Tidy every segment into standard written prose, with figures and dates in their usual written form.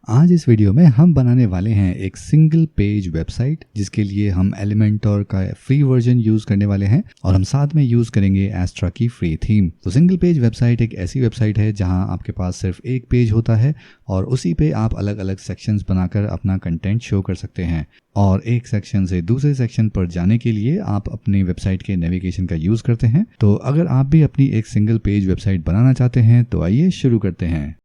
आज इस वीडियो में हम बनाने वाले हैं एक सिंगल पेज वेबसाइट जिसके लिए हम एलिमेंटोर का फ्री वर्जन यूज़ करने वाले हैं और हम साथ में यूज़ करेंगे एस्ट्रा की फ्री थीम। तो सिंगल पेज वेबसाइट एक ऐसी वेबसाइट है जहां आपके पास सिर्फ एक पेज होता है और उसी पे आप अलग अलग सेक्शंस बनाकर अपना कंटेंट शो कर सकते हैं। और एक सेक्शन से दूसरे सेक्शन पर जाने के लिए आप अपनी वेबसाइट के नेविगेशन का यूज़ करते हैं। तो अगर आप भी अपनी एक सिंगल पेज वेबसाइट बनाना चाहते हैं तो आइए शुरू करते हैं।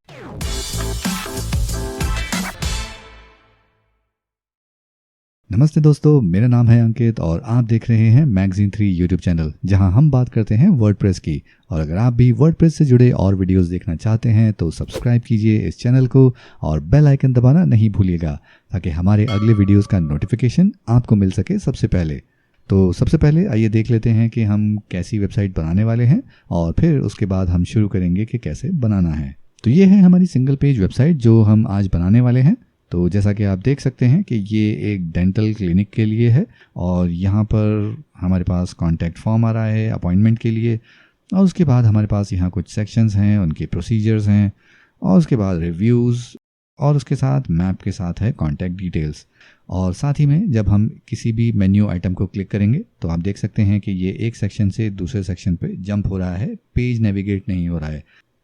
नमस्ते दोस्तों, मेरा नाम है अंकित और आप देख रहे हैं मैगजीन 3 यूट्यूब चैनल जहां हम बात करते हैं वर्डप्रेस की। और अगर आप भी वर्डप्रेस से जुड़े और वीडियोस देखना चाहते हैं तो सब्सक्राइब कीजिए इस चैनल को और बेल आइकन दबाना नहीं भूलिएगा ताकि हमारे अगले वीडियोस का नोटिफिकेशन आपको मिल सके सबसे पहले। तो सबसे पहले आइए देख लेते हैं कि हम कैसी वेबसाइट बनाने वाले हैं और फिर उसके बाद हम शुरू करेंगे कि कैसे बनाना है। तो ये है हमारी सिंगल पेज वेबसाइट जो हम आज बनाने वाले हैं। तो जैसा कि आप देख सकते हैं कि ये एक डेंटल क्लिनिक के लिए है और यहाँ पर हमारे पास कॉन्टैक्ट फॉर्म आ रहा है अपॉइंटमेंट के लिए। और उसके बाद हमारे पास यहाँ कुछ सेक्शंस हैं, उनके प्रोसीजर्स हैं और उसके बाद रिव्यूज़ और उसके साथ मैप के साथ है कॉन्टैक्ट डिटेल्स। और साथ ही में जब हम किसी भी मेन्यू आइटम को क्लिक करेंगे तो आप देख सकते हैं कि ये एक सेक्शन से दूसरे सेक्शन पे जंप हो रहा है, पेज नेविगेट नहीं हो रहा है।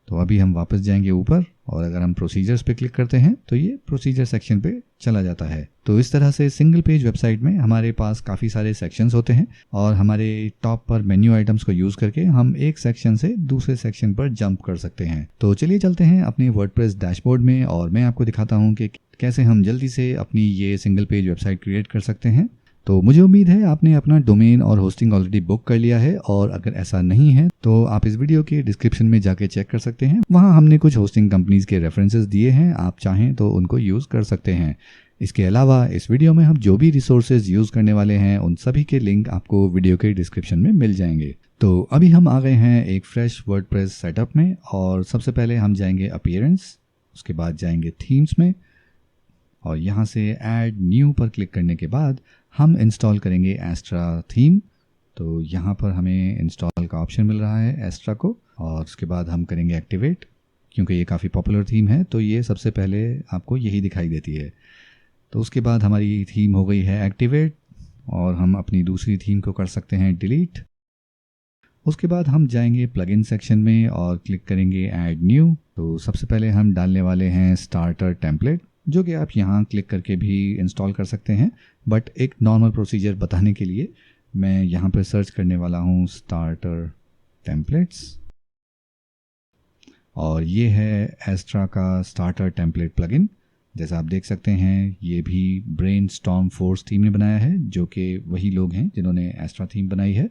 तो अभी हम वापस जाएंगे ऊपर और अगर हम प्रोसीजर्स पे क्लिक करते हैं तो ये प्रोसीजर सेक्शन पे चला जाता है। तो इस तरह से सिंगल पेज वेबसाइट में हमारे पास काफ़ी सारे सेक्शंस होते हैं और हमारे टॉप पर मेन्यू आइटम्स को यूज़ करके हम एक सेक्शन से दूसरे सेक्शन पर जंप कर सकते हैं। तो चलिए चलते हैं अपने वर्डप्रेस डैशबोर्ड में और मैं आपको दिखाता हूँ कि कैसे हम जल्दी से अपनी ये सिंगल पेज वेबसाइट क्रिएट कर सकते हैं। तो मुझे उम्मीद है आपने अपना डोमेन और होस्टिंग ऑलरेडी बुक कर लिया है और अगर ऐसा नहीं है तो आप इस वीडियो के डिस्क्रिप्शन में जाके चेक कर सकते हैं। वहाँ हमने कुछ होस्टिंग कंपनीज के रेफरेंसेस दिए हैं, आप चाहें तो उनको यूज़ कर सकते हैं। इसके अलावा इस वीडियो में हम जो भी रिसोर्सेज यूज़ करने वाले हैं उन सभी के लिंक आपको वीडियो के डिस्क्रिप्शन में मिल जाएंगे। तो अभी हम आ गए हैं एक फ्रेश वर्डप्रेस सेटअप में और सबसे पहले हम जाएंगे अपीयरेंस, उसके बाद जाएंगे थीम्स में और यहाँ से ऐड न्यू पर क्लिक करने के बाद हम इंस्टॉल करेंगे एस्ट्रा थीम। तो यहाँ पर हमें इंस्टॉल का ऑप्शन मिल रहा है एस्ट्रा को और उसके बाद हम करेंगे एक्टिवेट। क्योंकि ये काफ़ी पॉपुलर थीम है तो ये सबसे पहले आपको यही दिखाई देती है। तो उसके बाद हमारी थीम हो गई है एक्टिवेट और हम अपनी दूसरी थीम को कर सकते हैं डिलीट। उसके बाद हम जाएंगे प्लगइन सेक्शन में और क्लिक करेंगे ऐड न्यू। तो सबसे पहले हम डालने वाले हैं स्टार्टर टेम्पलेट, जो कि आप यहाँ क्लिक करके भी इंस्टॉल कर सकते हैं, बट एक नॉर्मल प्रोसीजर बताने के लिए मैं यहाँ पर सर्च करने वाला हूँ स्टार्टर टेम्पलेट्स और ये है एस्ट्रा का स्टार्टर टेम्पलेट प्लगइन। जैसा आप देख सकते हैं ये भी ब्रेनस्टॉर्म फोर्स थीम ने बनाया है, जो कि वही लोग हैं जिन्होंने एस्ट्रा थीम बनाई है।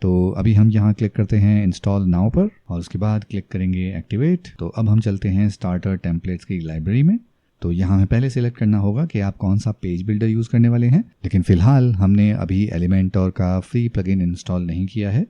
तो अभी हम यहाँ क्लिक करते हैं इंस्टॉल नाउ पर और उसके बाद क्लिक करेंगे एक्टिवेट। तो अब हम चलते हैं स्टार्टर टेम्पलेट्स की लाइब्रेरी में। तो यहाँ हमें पहले सेलेक्ट करना होगा कि आप कौन सा पेज बिल्डर यूज़ करने वाले हैं, लेकिन फ़िलहाल हमने अभी एलिमेंटोर का फ्री प्लगइन इंस्टॉल नहीं किया है।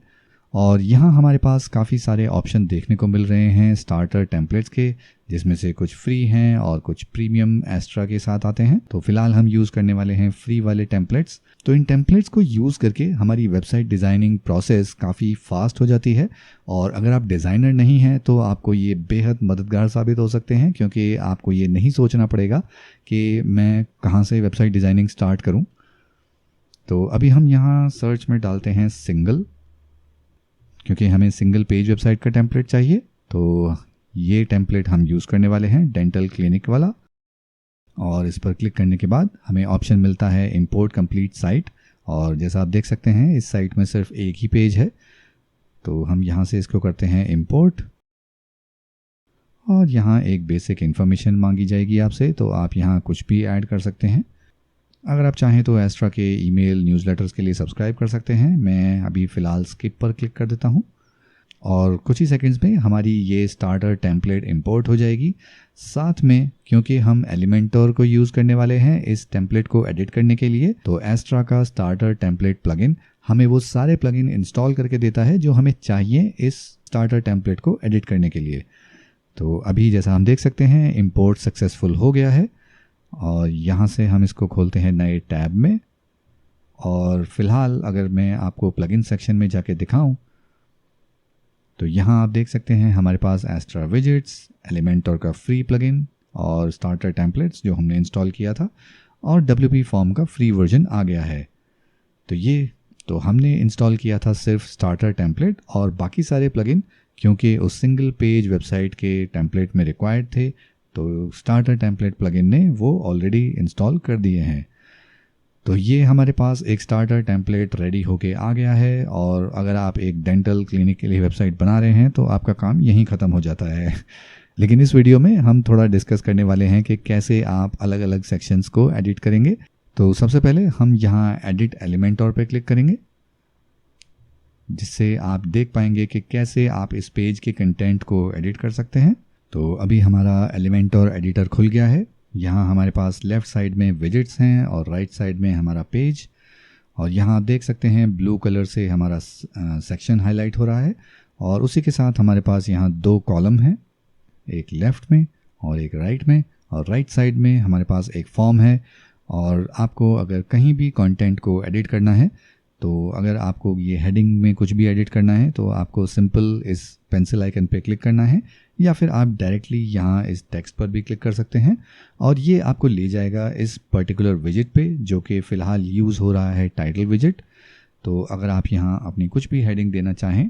और यहाँ हमारे पास काफ़ी सारे ऑप्शन देखने को मिल रहे हैं स्टार्टर टेम्पलेट्स के, जिसमें से कुछ फ्री हैं और कुछ प्रीमियम एस्ट्रा के साथ आते हैं। तो फिलहाल हम यूज़ करने वाले हैं फ्री वाले टेम्पलेट्स। तो इन टेम्पलेट्स को यूज़ करके हमारी वेबसाइट डिज़ाइनिंग प्रोसेस काफ़ी फास्ट हो जाती है और अगर आप डिज़ाइनर नहीं हैं तो आपको ये बेहद मददगार साबित हो सकते हैं, क्योंकि आपको ये नहीं सोचना पड़ेगा कि मैं कहाँ से वेबसाइट डिज़ाइनिंग स्टार्ट करूँ। तो अभी हम यहाँ सर्च में डालते हैं सिंगल, क्योंकि हमें सिंगल पेज वेबसाइट का टेम्पलेट चाहिए। तो ये टेम्पलेट हम यूज़ करने वाले हैं डेंटल क्लिनिक वाला और इस पर क्लिक करने के बाद हमें ऑप्शन मिलता है इंपोर्ट कंप्लीट साइट। और जैसा आप देख सकते हैं इस साइट में सिर्फ एक ही पेज है, तो हम यहाँ से इसको करते हैं इंपोर्ट और यहाँ एक बेसिक इन्फॉर्मेशन मांगी जाएगी आपसे, तो आप यहाँ कुछ भी ऐड कर सकते हैं। अगर आप चाहें तो एस्ट्रा के ईमेल न्यूज़लेटर्स के लिए सब्सक्राइब कर सकते हैं। मैं अभी फ़िलहाल स्किप पर क्लिक कर देता हूं और कुछ ही सेकंड्स में हमारी ये स्टार्टर टेम्पलेट इंपोर्ट हो जाएगी। साथ में क्योंकि हम एलिमेंटोर को यूज़ करने वाले हैं इस टेम्पलेट को एडिट करने के लिए, तो एस्ट्रा का स्टार्टर टेम्पलेट प्लगइन हमें वो सारे प्लगइन इंस्टॉल करके देता है जो हमें चाहिए इस स्टार्टर टेम्पलेट को एडिट करने के लिए। तो अभी जैसा हम देख सकते हैं इंपोर्ट सक्सेसफुल हो गया है और यहाँ से हम इसको खोलते हैं नए टैब में। और फिलहाल अगर मैं आपको प्लगइन सेक्शन में जाके दिखाऊं तो यहाँ आप देख सकते हैं हमारे पास एस्ट्रा विजेट्स, एलिमेंटोर का फ्री प्लगइन, और स्टार्टर टेम्पलेट्स जो हमने इंस्टॉल किया था, और WP फॉर्म का फ्री वर्जन आ गया है। तो हमने इंस्टॉल किया था सिर्फ स्टार्टर टेम्पलेट, और बाकी सारे प्लगइन क्योंकि उस सिंगल पेज वेबसाइट के टेम्पलेट में रिक्वायर्ड थे, तो स्टार्टर टेम्पलेट प्लगइन ने वो ऑलरेडी इंस्टॉल कर दिए हैं। तो ये हमारे पास एक स्टार्टर टेम्पलेट रेडी होके आ गया है, और अगर आप एक डेंटल क्लिनिक के लिए वेबसाइट बना रहे हैं तो आपका काम यहीं ख़त्म हो जाता है। लेकिन इस वीडियो में हम थोड़ा डिस्कस करने वाले हैं कि कैसे आप अलग अलग सेक्शंस को एडिट करेंगे। तो सबसे पहले हम यहाँ एडिट एलिमेंटोर पे क्लिक करेंगे, जिससे आप देख पाएंगे कि कैसे आप इस पेज के कंटेंट को एडिट कर सकते हैं। तो अभी हमारा एलिमेंटोर एडिटर खुल गया है। यहाँ हमारे पास लेफ़्ट साइड में विजेट्स हैं और राइट साइड में हमारा पेज, और यहाँ आप देख सकते हैं ब्लू कलर से हमारा सेक्शन हाईलाइट हो रहा है, और उसी के साथ हमारे पास यहाँ 2 कॉलम हैं, एक लेफ़्ट में और एक राइट में, और राइट साइड में हमारे पास एक फॉर्म है। और आपको अगर कहीं भी कंटेंट को एडिट करना है, तो अगर आपको ये हेडिंग में कुछ भी एडिट करना है तो आपको सिंपल इस पेंसिल आइकन पे क्लिक करना है, या फिर आप डायरेक्टली यहाँ इस टेक्स्ट पर भी क्लिक कर सकते हैं, और ये आपको ले जाएगा इस पर्टिकुलर विजेट पे जो कि फ़िलहाल यूज़ हो रहा है टाइटल विजेट। तो अगर आप यहाँ अपनी कुछ भी हेडिंग देना चाहें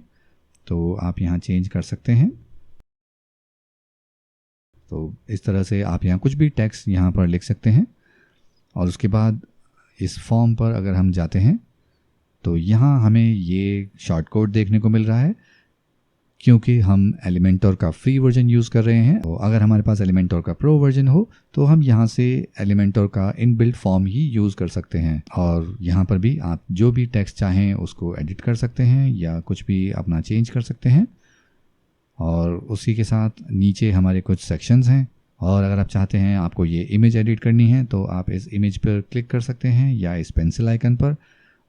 तो आप यहाँ चेंज कर सकते हैं। तो इस तरह से आप यहाँ कुछ भी टेक्स्ट यहाँ पर लिख सकते हैं। और उसके बाद इस फॉर्म पर अगर हम जाते हैं तो यहाँ हमें ये शॉर्ट कोड देखने को मिल रहा है, क्योंकि हम एलिमेंटोर का फ्री वर्जन यूज़ कर रहे हैं। तो अगर हमारे पास एलिमेंटोर का प्रो वर्जन हो तो हम यहाँ से एलिमेंटोर का इनबिल्ट फॉर्म ही यूज़ कर सकते हैं, और यहाँ पर भी आप जो भी टेक्स्ट चाहें उसको एडिट कर सकते हैं या कुछ भी अपना चेंज कर सकते हैं। और उसी के साथ नीचे हमारे कुछ सेक्शंस हैं, और अगर आप चाहते हैं आपको ये इमेज एडिट करनी है तो आप इस इमेज पर क्लिक कर सकते हैं या इस पेंसिल आइकन पर,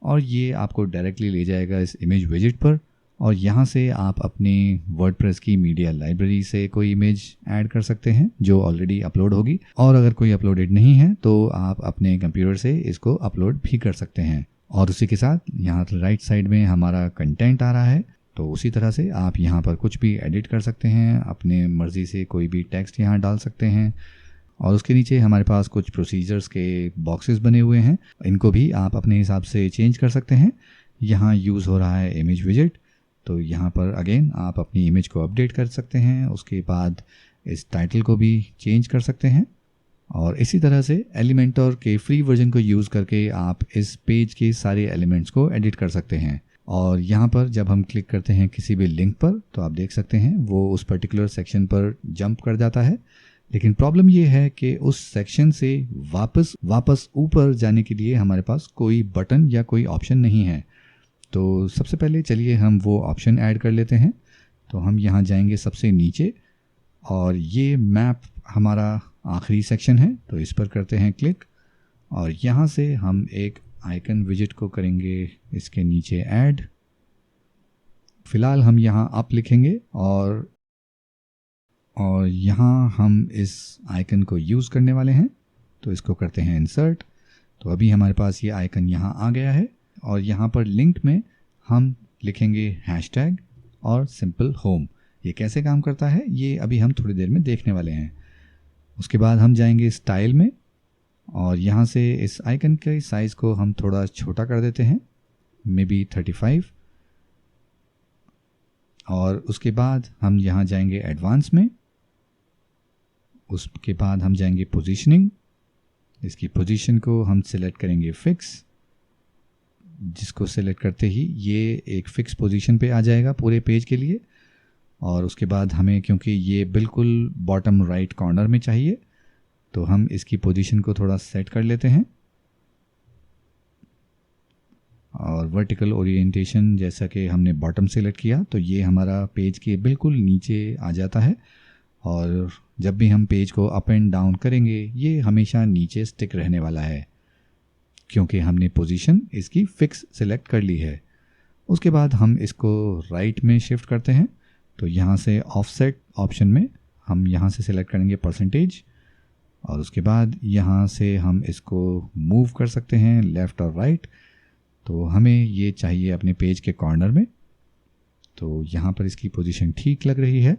और ये आपको डायरेक्टली ले जाएगा इस इमेज विजेट पर। और यहाँ से आप अपने वर्डप्रेस की मीडिया लाइब्रेरी से कोई इमेज ऐड कर सकते हैं जो ऑलरेडी अपलोड होगी, और अगर कोई अपलोडेड नहीं है तो आप अपने कंप्यूटर से इसको अपलोड भी कर सकते हैं। और उसी के साथ यहाँ राइट साइड में हमारा कंटेंट आ रहा है, तो उसी तरह से आप यहाँ पर कुछ भी एडिट कर सकते हैं, अपने मर्ज़ी से कोई भी टेक्स्ट यहाँ डाल सकते हैं। और उसके नीचे हमारे पास कुछ प्रोसीजर्स के बॉक्सेस बने हुए हैं, इनको भी आप अपने हिसाब से चेंज कर सकते हैं। यहाँ यूज़ हो रहा है इमेज विजेट, तो यहाँ पर अगेन आप अपनी इमेज को अपडेट कर सकते हैं। उसके बाद इस टाइटल को भी चेंज कर सकते हैं, और इसी तरह से एलिमेंटोर के फ्री वर्जन को यूज़ करके आप इस पेज के सारे एलिमेंट्स को एडिट कर सकते हैं। और यहाँ पर जब हम क्लिक करते हैं किसी भी लिंक पर तो आप देख सकते हैं वो उस पर्टिकुलर सेक्शन पर जंप कर जाता है। लेकिन प्रॉब्लम ये है कि उस सेक्शन से वापस ऊपर जाने के लिए हमारे पास कोई बटन या कोई ऑप्शन नहीं है। तो सबसे पहले चलिए हम वो ऑप्शन ऐड कर लेते हैं। तो हम यहाँ जाएंगे सबसे नीचे, और ये मैप हमारा आखिरी सेक्शन है, तो इस पर करते हैं क्लिक, और यहाँ से हम एक आइकन विजेट को करेंगे इसके नीचे ऐड। फ़िलहाल हम यहाँ अप लिखेंगे, और यहाँ हम इस आइकन को यूज़ करने वाले हैं, तो इसको करते हैं इंसर्ट। तो अभी हमारे पास ये आइकन यहाँ आ गया है, और यहाँ पर लिंक में हम लिखेंगे हैशटैग और सिंपल होम। ये कैसे काम करता है ये अभी हम थोड़ी देर में देखने वाले हैं। उसके बाद हम जाएंगे स्टाइल में, और यहाँ से इस आइकन के साइज़ को हम थोड़ा छोटा कर देते हैं, मे बी 35। और उसके बाद हम यहाँ जाएंगे एडवांस में। उसके बाद हम जाएंगे पोजीशनिंग, इसकी पोजीशन को हम सिलेक्ट करेंगे फिक्स, जिसको सिलेक्ट करते ही ये एक फ़िक्स पोजीशन पे आ जाएगा पूरे पेज के लिए। और उसके बाद हमें, क्योंकि ये बिल्कुल बॉटम राइट कॉर्नर में चाहिए, तो हम इसकी पोजीशन को थोड़ा सेट कर लेते हैं। और वर्टिकल ओरिएंटेशन जैसा कि हमने बॉटम सेलेक्ट किया तो ये हमारा पेज के बिल्कुल नीचे आ जाता है, और जब भी हम पेज को अप एंड डाउन करेंगे ये हमेशा नीचे स्टिक रहने वाला है, क्योंकि हमने पोजीशन इसकी फ़िक्स सेलेक्ट कर ली है। उसके बाद हम इसको राइट में शिफ्ट करते हैं, तो यहाँ से ऑफसेट ऑप्शन में हम यहाँ से सिलेक्ट करेंगे परसेंटेज, और उसके बाद यहाँ से हम इसको मूव कर सकते हैं लेफ़्ट और राइट। तो हमें ये चाहिए अपने पेज के कॉर्नर में, तो यहाँ पर इसकी पोजीशन ठीक लग रही है।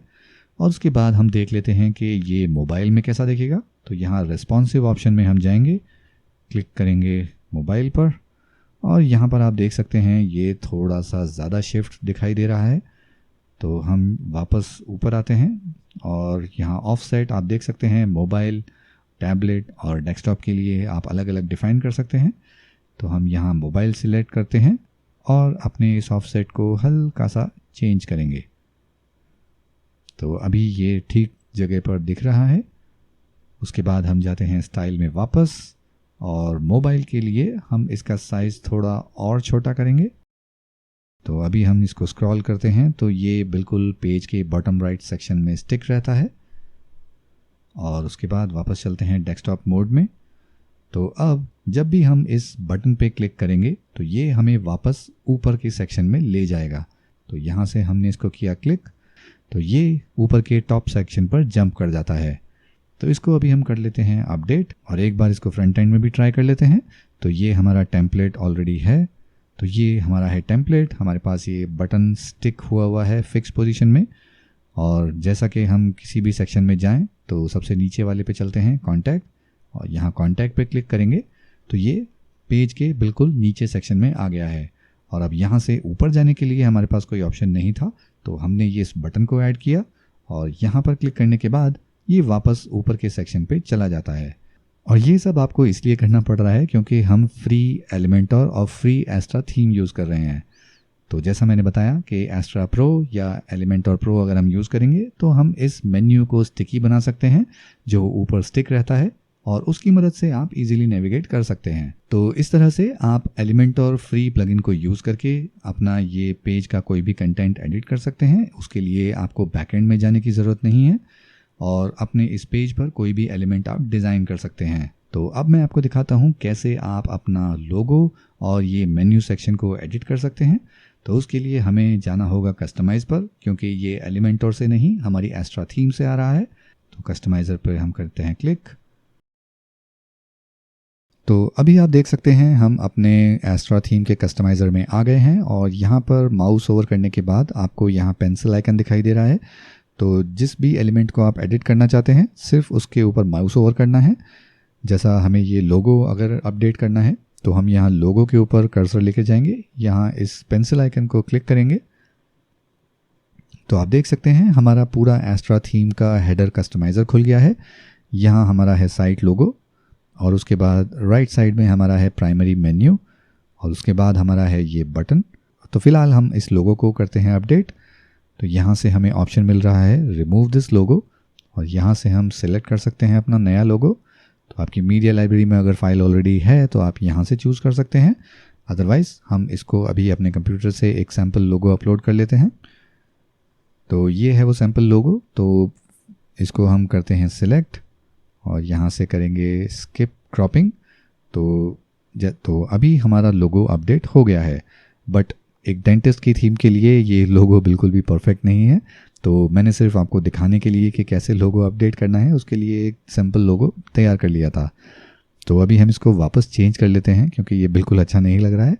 और उसके बाद हम देख लेते हैं कि ये मोबाइल में कैसा दिखेगा। तो यहाँ रेस्पॉन्सिव ऑप्शन में हम जाएंगे, क्लिक करेंगे मोबाइल पर, और यहाँ पर आप देख सकते हैं ये थोड़ा सा ज़्यादा शिफ्ट दिखाई दे रहा है। तो हम वापस ऊपर आते हैं और यहाँ ऑफसेट आप देख सकते हैं, मोबाइल, टैबलेट और डेस्कटॉप के लिए आप अलग अलग डिफ़ाइन कर सकते हैं। तो हम यहाँ मोबाइल सिलेक्ट करते हैं और अपने इस ऑफसेट को हल्का सा चेंज करेंगे। तो अभी ये ठीक जगह पर दिख रहा है। उसके बाद हम जाते हैं स्टाइल में वापस, और मोबाइल के लिए हम इसका साइज़ थोड़ा और छोटा करेंगे। तो अभी हम इसको स्क्रॉल करते हैं तो ये बिल्कुल पेज के बॉटम राइट सेक्शन में स्टिक रहता है। और उसके बाद वापस चलते हैं डेस्कटॉप मोड में। तो अब जब भी हम इस बटन पे क्लिक करेंगे तो ये हमें वापस ऊपर के सेक्शन में ले जाएगा। तो यहाँ से हमने इसको किया क्लिक, तो ये ऊपर के टॉप सेक्शन पर जंप कर जाता है। तो इसको अभी हम कर लेते हैं अपडेट, और एक बार इसको फ्रंट एंड में भी ट्राई कर लेते हैं। तो ये हमारा टेम्पलेट ऑलरेडी है। तो ये हमारा है टेम्पलेट, हमारे पास ये बटन स्टिक हुआ है फिक्स पोजीशन में। और जैसा कि हम किसी भी सेक्शन में जाएं तो सबसे नीचे वाले पे चलते हैं कॉन्टैक्ट, और यहाँ कॉन्टैक्ट पे क्लिक करेंगे तो ये पेज के बिल्कुल नीचे सेक्शन में आ गया है। और अब यहाँ से ऊपर जाने के लिए हमारे पास कोई ऑप्शन नहीं था, तो हमने ये इस बटन को ऐड किया, और यहाँ पर क्लिक करने के बाद ये वापस ऊपर के सेक्शन पे चला जाता है। और ये सब आपको इसलिए करना पड़ रहा है क्योंकि हम फ्री एलिमेंटर और फ्री एस्ट्रा थीम यूज़ कर रहे हैं। तो जैसा मैंने बताया कि एस्ट्रा प्रो या एलिमेंटर प्रो अगर हम यूज़ करेंगे तो हम इस मेन्यू को स्टिकी बना सकते हैं, जो ऊपर स्टिक रहता है, और उसकी मदद से आप इजीली नेविगेट कर सकते हैं। तो इस तरह से आप एलिमेंटर फ्री प्लगइन को यूज़ करके अपना ये पेज का कोई भी कंटेंट एडिट कर सकते हैं। उसके लिए आपको बैकएंड में जाने की ज़रूरत नहीं है, और अपने इस पेज पर कोई भी एलिमेंट आप डिज़ाइन कर सकते हैं। तो अब मैं आपको दिखाता हूँ कैसे आप अपना लोगो और ये मेन्यू सेक्शन को एडिट कर सकते हैं। तो उसके लिए हमें जाना होगा कस्टमाइज़ पर, क्योंकि ये एलिमेंटर से नहीं हमारी एस्ट्रा थीम से आ रहा है। तो कस्टमाइज़र पर हम करते हैं क्लिक। तो अभी आप देख सकते हैं हम अपने एस्ट्रा थीम के कस्टमाइज़र में आ गए हैं, और यहाँ पर माउस ओवर करने के बाद आपको यहाँ पेंसिल आइकन दिखाई दे रहा है। तो जिस भी एलिमेंट को आप एडिट करना चाहते हैं सिर्फ उसके ऊपर माउस ओवर करना है। जैसा हमें ये लोगो अगर अपडेट करना है तो हम यहाँ लोगो के ऊपर कर्सर लेके जाएंगे, यहाँ इस पेंसिल आइकन को क्लिक करेंगे। तो आप देख सकते हैं हमारा पूरा एस्ट्रा थीम का हेडर कस्टमाइज़र खुल गया है। यहाँ हमारा है साइट लोगो, और उसके बाद राइट साइड में हमारा है प्राइमरी मेन्यू, और उसके बाद हमारा है ये बटन। तो फ़िलहाल हम इस लोगो को करते हैं अपडेट। तो यहाँ से हमें ऑप्शन मिल रहा है रिमूव दिस लोगो, और यहाँ से हम सिलेक्ट कर सकते हैं अपना नया लोगो। तो आपकी मीडिया लाइब्रेरी में अगर फाइल ऑलरेडी है तो आप यहाँ से चूज़ कर सकते हैं, अदरवाइज़ हम इसको अभी अपने कंप्यूटर से एक सैम्पल लोगो अपलोड कर लेते हैं। तो ये है वो सैम्पल लोगो। तो इसको हम करते हैं सिलेक्ट, और यहाँ से करेंगे स्किप क्रॉपिंग। तो अभी हमारा लोगो अपडेट हो गया है, बट एक डेंटिस्ट की थीम के लिए ये लोगो बिल्कुल भी परफेक्ट नहीं है। तो मैंने सिर्फ आपको दिखाने के लिए कि कैसे लोगो अपडेट करना है उसके लिए एक सिंपल लोगो तैयार कर लिया था। तो अभी हम इसको वापस चेंज कर लेते हैं क्योंकि ये बिल्कुल अच्छा नहीं लग रहा है।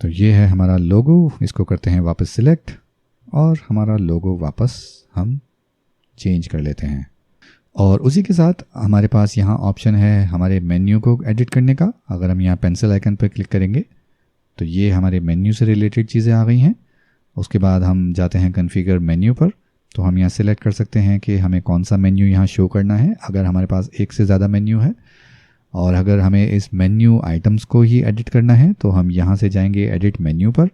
तो ये है हमारा लोगो, इसको करते हैं वापस सिलेक्ट, और हमारा लोगो वापस हम चेंज कर लेते हैं। और उसी के साथ हमारे पास यहाँ ऑप्शन है हमारे मेन्यू को एडिट करने का। अगर हम यहाँ पेंसिल आइकन पर क्लिक करेंगे तो ये हमारे मेन्यू से रिलेटेड चीज़ें आ गई हैं। उसके बाद हम जाते हैं कॉन्फ़िगर मेन्यू पर। तो हम यहाँ सेलेक्ट कर सकते हैं कि हमें कौन सा मेन्यू यहाँ शो करना है, अगर हमारे पास एक से ज़्यादा मेन्यू है। और अगर हमें इस मेन्यू आइटम्स को ही एडिट करना है तो हम यहाँ से जाएंगे एडिट मेन्यू पर,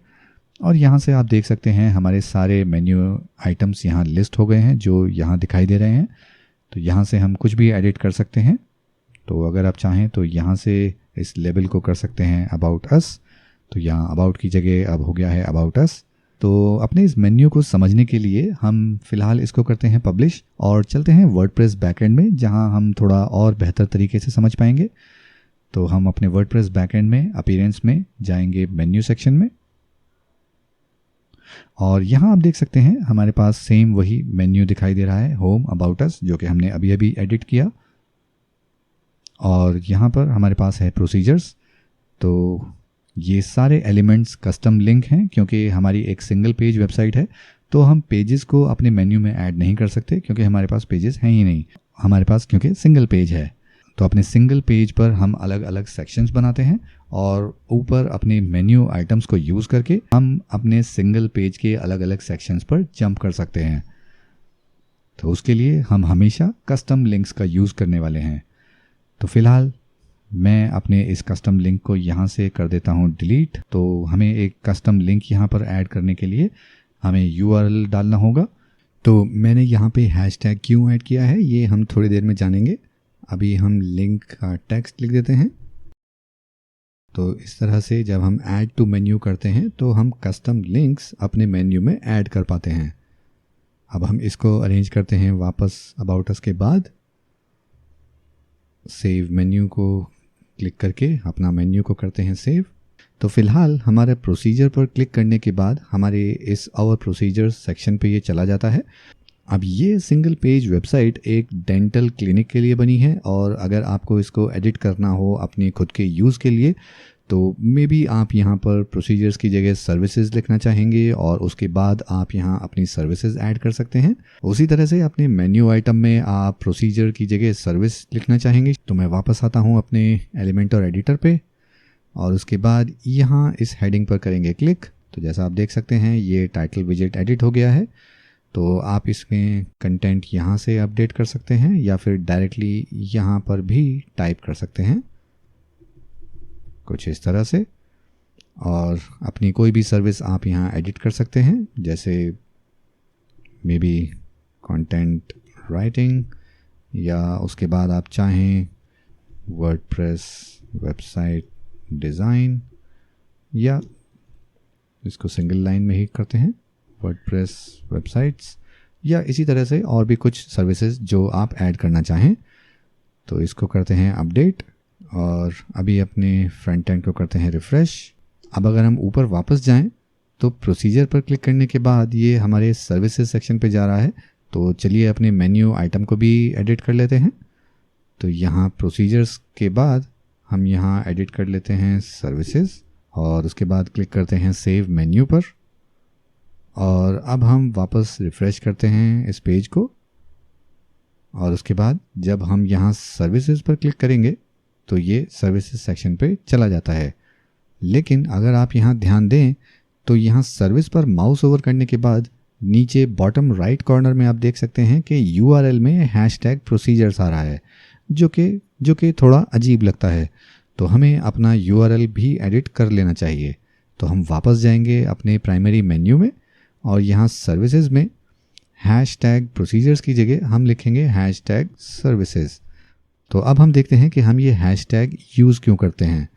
और यहाँ से आप देख सकते हैं हमारे सारे मेन्यू आइटम्स यहाँ लिस्ट हो गए हैं जो यहाँ दिखाई दे रहे हैं। तो यहाँ से हम कुछ भी एडिट कर सकते हैं। तो अगर आप चाहें तो यहाँ से इस लेबल को कर सकते हैं अबाउट अस। तो यहाँ अबाउट की जगह अब हो गया है अबाउट अस। तो अपने इस मेन्यू को समझने के लिए हम फ़िलहाल इसको करते हैं पब्लिश, और चलते हैं वर्डप्रेस बैकएंड में जहाँ हम थोड़ा और बेहतर तरीके से समझ पाएंगे। तो हम अपने वर्डप्रेस बैकएंड में अपीयरेंस में जाएंगे मेन्यू सेक्शन में, और यहाँ आप देख सकते हैं हमारे पास सेम वही मेन्यू दिखाई दे रहा है, होम, अबाउट अस, जो कि हमने अभी अभी एडिट किया। और यहाँ पर हमारे पास है प्रोसीजर्स। तो ये सारे एलिमेंट्स कस्टम लिंक हैं क्योंकि हमारी एक सिंगल पेज वेबसाइट है। तो हम पेजेस को अपने मेन्यू में ऐड नहीं कर सकते क्योंकि हमारे पास पेजेस हैं ही नहीं, हमारे पास क्योंकि सिंगल पेज है। तो अपने सिंगल पेज पर हम अलग अलग सेक्शंस बनाते हैं और ऊपर अपने मेन्यू आइटम्स को यूज़ करके हम अपने सिंगल पेज के अलग अलग सेक्शंस पर जंप कर सकते हैं। तो उसके लिए हम हमेशा कस्टम लिंक्स का यूज़ करने वाले हैं। तो फिलहाल मैं अपने इस कस्टम लिंक को यहाँ से कर देता हूँ डिलीट। तो हमें एक कस्टम लिंक यहाँ पर ऐड करने के लिए हमें URL डालना होगा। तो मैंने यहाँ पे हैशटैग क्यों ऐड किया है ये हम थोड़ी देर में जानेंगे। अभी हम लिंक का टेक्स्ट लिख देते हैं। तो इस तरह से जब हम ऐड टू मेन्यू करते हैं तो हम कस्टम लिंक्स अपने मेन्यू में ऐड कर पाते हैं। अब हम इसको अरेंज करते हैं वापस अबाउट अस के बाद। सेव मेन्यू को क्लिक करके अपना मेन्यू को करते हैं सेव। तो फिलहाल हमारे प्रोसीजर पर क्लिक करने के बाद हमारे इस आवर प्रोसीजर सेक्शन पे ये चला जाता है। अब ये सिंगल पेज वेबसाइट एक डेंटल क्लिनिक के लिए बनी है और अगर आपको इसको एडिट करना हो अपने खुद के यूज़ के लिए तो मे बी आप यहाँ पर प्रोसीजर्स की जगह सर्विसेज लिखना चाहेंगे और उसके बाद आप यहाँ अपनी सर्विसेज ऐड कर सकते हैं। उसी तरह से अपने मेन्यू आइटम में आप प्रोसीजर की जगह सर्विस लिखना चाहेंगे तो मैं वापस आता हूँ अपने एलिमेंटर एडिटर पे और उसके बाद यहाँ इस हेडिंग पर करेंगे क्लिक। तो जैसा आप देख सकते हैं ये टाइटल विजेट एडिट हो गया है। तो आप इसमें कंटेंट यहाँ से अपडेट कर सकते हैं या फिर डायरेक्टली यहाँ पर भी टाइप कर सकते हैं कुछ इस तरह से। और अपनी कोई भी सर्विस आप यहाँ एडिट कर सकते हैं जैसे मे बी कंटेंट राइटिंग या उसके बाद आप चाहें वर्डप्रेस वेबसाइट डिज़ाइन या इसको सिंगल लाइन में ही करते हैं वर्डप्रेस वेबसाइट्स या इसी तरह से और भी कुछ सर्विसेज जो आप ऐड करना चाहें। तो इसको करते हैं अपडेट और अभी अपने फ्रंट एंड को करते हैं रिफ़्रेश। अब अगर हम ऊपर वापस जाएं तो प्रोसीजर पर क्लिक करने के बाद ये हमारे सर्विसेज सेक्शन पे जा रहा है। तो चलिए अपने मेन्यू आइटम को भी एडिट कर लेते हैं। तो यहाँ प्रोसीजर्स के बाद हम यहाँ एडिट कर लेते हैं सर्विसेज और उसके बाद क्लिक करते हैं सेव मेन्यू पर। और अब हम वापस रिफ़्रेश करते हैं इस पेज को और उसके बाद जब हम यहाँ सर्विसेज पर क्लिक करेंगे तो ये सर्विसेज सेक्शन पे चला जाता है। लेकिन अगर आप यहाँ ध्यान दें तो यहाँ सर्विस पर माउस ओवर करने के बाद नीचे बॉटम राइट कॉर्नर में आप देख सकते हैं कि URL में हैशटैग प्रोसीजर्स आ रहा है जो कि थोड़ा अजीब लगता है। तो हमें अपना URL भी एडिट कर लेना चाहिए। तो हम वापस जाएंगे अपने प्राइमरी मेन्यू में और यहाँ सर्विसेज में हैशटैग प्रोसीजर्स की जगह हम लिखेंगे हैशटैग सर्विसेज। तो अब हम देखते हैं कि हम ये हैशटैग यूज़ क्यों करते हैं।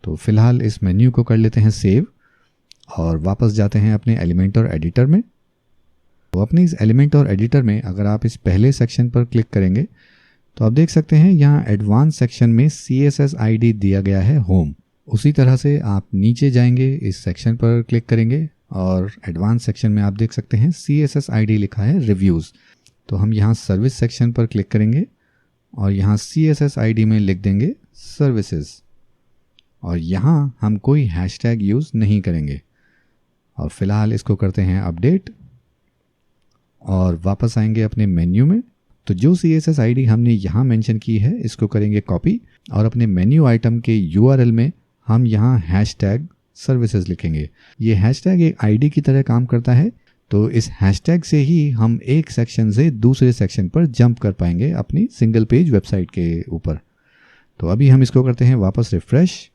तो फिलहाल इस मेन्यू को कर लेते हैं सेव और वापस जाते हैं अपने एलिमेंटर एडिटर में। तो अपने इस एलिमेंटर एडिटर में अगर आप इस पहले सेक्शन पर क्लिक करेंगे तो आप देख सकते हैं यहाँ एडवांस सेक्शन में CSS ID दिया गया है होम। उसी तरह से आप नीचे जाएंगे इस सेक्शन पर क्लिक करेंगे और एडवांस सेक्शन में आप देख सकते हैं CSS ID लिखा है रिव्यूज़। तो हम यहाँ सर्विस सेक्शन पर क्लिक करेंगे और यहाँ CSS ID में लिख देंगे सर्विसेज और यहाँ हम कोई हैशटैग यूज़ नहीं करेंगे। और फिलहाल इसको करते हैं अपडेट और वापस आएंगे अपने मेन्यू में। तो जो CSS ID हमने यहाँ मेंशन की है इसको करेंगे कॉपी और अपने मेन्यू आइटम के URL में हम यहाँ हैशटैग सर्विसेज लिखेंगे। ये हैशटैग एक ID की तरह काम करता है। तो इस हैशटैग से ही हम एक सेक्शन से दूसरे सेक्शन पर जंप कर पाएंगे अपनी सिंगल पेज वेबसाइट के ऊपर। तो अभी हम इसको करते हैं वापस रिफ़्रेश।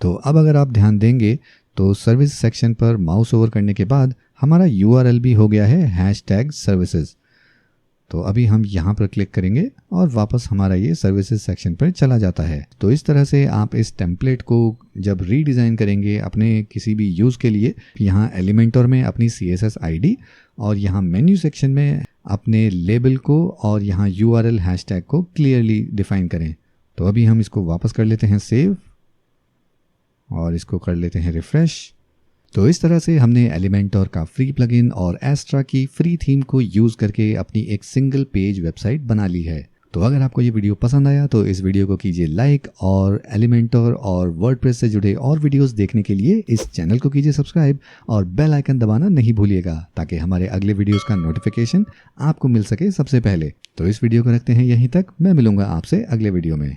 तो अब अगर आप ध्यान देंगे तो सर्विस सेक्शन पर माउस ओवर करने के बाद हमारा URL भी हो गया है हैशटैग सर्विसेज। तो अभी हम यहाँ पर क्लिक करेंगे और वापस हमारा ये सर्विसेज सेक्शन पर चला जाता है। तो इस तरह से आप इस टेम्पलेट को जब रीडिज़ाइन करेंगे अपने किसी भी यूज़ के लिए, यहाँ एलिमेंटर में अपनी CSS ID और यहाँ मेन्यू सेक्शन में अपने लेबल को और यहाँ URL हैशटैग को क्लियरली डिफाइन करें। तो अभी हम इसको वापस कर लेते हैं सेव और इसको कर लेते हैं रिफ़्रेश। तो इस तरह से हमने एलिमेंटर का फ्री प्लगइन और एस्ट्रा की फ्री थीम को यूज़ करके अपनी एक सिंगल पेज वेबसाइट बना ली है। तो अगर आपको ये वीडियो पसंद आया तो इस वीडियो को कीजिए लाइक, और एलिमेंटर और वर्डप्रेस से जुड़े और वीडियोस देखने के लिए इस चैनल को कीजिए सब्सक्राइब और बेल आइकन दबाना नहीं भूलिएगा, ताकि हमारे अगले वीडियोस का नोटिफिकेशन आपको मिल सके सबसे पहले। तो इस वीडियो को रखते हैं यहीं तक, मैं मिलूंगा आपसे अगले वीडियो में।